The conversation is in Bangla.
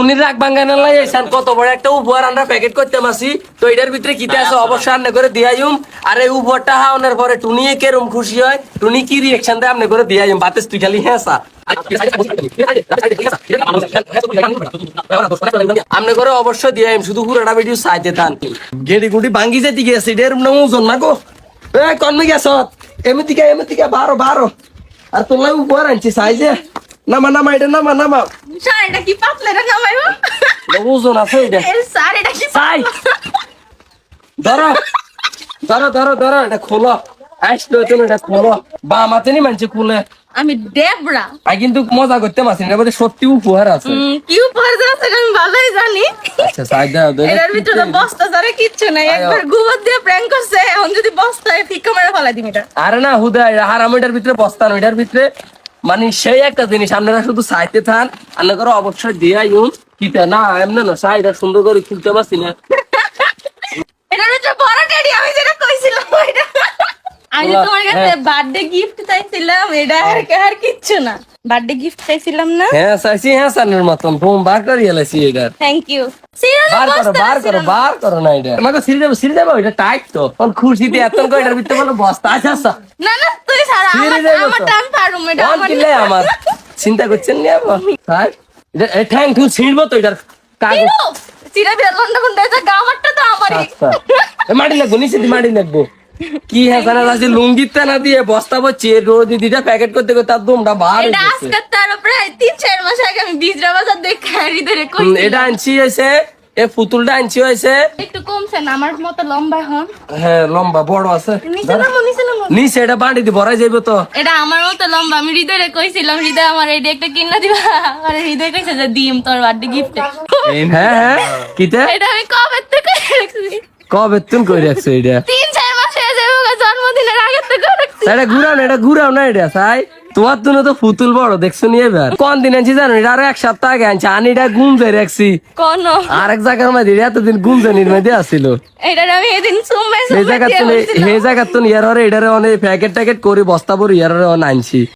টুনির রাগ বাঙ্গানা লাই আইসান কত বড় একটা উপহার আমরা প্যাকেট করতে মাসি তো এটার ভিতরে কিতে আছে অবশ্যই আন্নে করে দিয়াইম আর এই উপহারটা হাওনের পরে টুনি কেরম খুশি হয় টুনি কি রিঅ্যাকশন দেয় আমনে করে দিয়াইম বাতেস তুই খালি হেসা আমনে করে অবশ্যই দিয়াইম শুধু পুরোটা ভিডিও চাইতে থান গেড়ি গুড়ি ভাঙ্গি যেতে গেছে এর ওজন না গো এ কনমে গেছ এমতিকে বারো আর তোলাই উপহার আনছি সাইজে নামা এটা নামা স্যার এটা কি পাতলা এটা নামাইবো ওজন আছে এটা স্যার এটা কি সাই ধরো এটা খোলো আসলো তুমি এটা খোলো বা মাতে নি মানছে খুলে আমি দেবরা আই কিন্তু মজা করতে মাসি না বলে সত্যি উপহার আছে কি উপহার আছে আমি ভালোই জানি আচ্ছা সাই দাও এর ভিতরে বস্তা ছাড়া কিচ্ছু নাই একবার গোবর দিয়ে প্র্যাঙ্ক করছে এখন যদি বস্তায় ফিকা মেরে ফেলা দিম এটা আরে না হুদাই হারামিটার ভিতরে বস্তা নইটার ভিতরে মানে সেই একটা জিনিস আপনারা শুধু চাইতে থান আল্লাহ করে অবশ্যই দিয়াই কিতা না এমন না সাইটা সুন্দর করে খুলতে পারছি না এটার ভিতরে বড় টেডি আমি যেটা কইছিলাম এটা আমি যে তোমার কাছে বার্থডে গিফট চাইছিলাম এটা আর কিচ্ছু না বার্থডে গিফট চাইছিলাম না হ্যাঁ চাইছি হ্যাঁ সানের মতন ফোন বার করে এলাইছি এটা থ্যাংক ইউ বার করো না এটা আমাকে সিঁড়ি যাবো এটা টাইট তো কোন খুশিতে এত করে এটার ভিতরে বলো বস্তা আচ্ছা না তুই ছাড়া আমার টাইম পারুম এটা কোন কিলে আমার চিন্তা করছেন না স্যার এটা ঠ্যাং ঠুং ছিড়বো তো এটার কাগজ চিরা বিরা লন্ডা বন্ডা এটা গামারটা তো আমারই আচ্ছা মাটি লাগবো নিচে মাটি লাগবো কি হ্যাঁ সারা আছে লুঙ্গিতে না দিয়ে বস্তা বচ্ছে রোজ দিদিটা প্যাকেট করতে করতে তার দমটা বার এটা আজকে তার প্রায় 3-4 মাস আগে আমি বিজরা বাজার দেখে হৃদয়ে কই এটা আনছি হয়েছে এ পুতুলটা আনছি হয়েছে একটু কমছে না আমার মতো লম্বা হন হ্যাঁ লম্বা বড় আছে নিচে নামো নিচে এটা বাড়ি দিয়ে ভরাই যাইব তো এটা আমার মতো লম্বা আমি হৃদয়ে কইছিলাম হৃদয় আমার এই একটা কিনা দিবা আর হৃদয় কইছে যে দিম তোর বার্থডে গিফট হ্যাঁ কিতে এটা আমি কবে থেকে রাখছি কবে তুন কই রাখছো এটা 3-4 মাস হয়ে যাবে ওর জন্মদিনের আগে থেকে রাখছি এটা ঘুরাও না এটা সাই তোমার তুমি তো পুতুল বড় দেখছো নি এবার কোন দিন আনছি জানো এটা আরো এক সপ্তাহ আগে আনছি আনি এটা গুমজে রাখছি কোন আরেক জায়গার মধ্যে এতদিন গুমজেনির মধ্যে আসছিল এটা আমি এদিন সুমে সেই জায়গা তুমি ইয়ার হরে এটারে অনেক প্যাকেট ট্যাকেট করে বস্তা ভরে ইয়ার হরে আনছি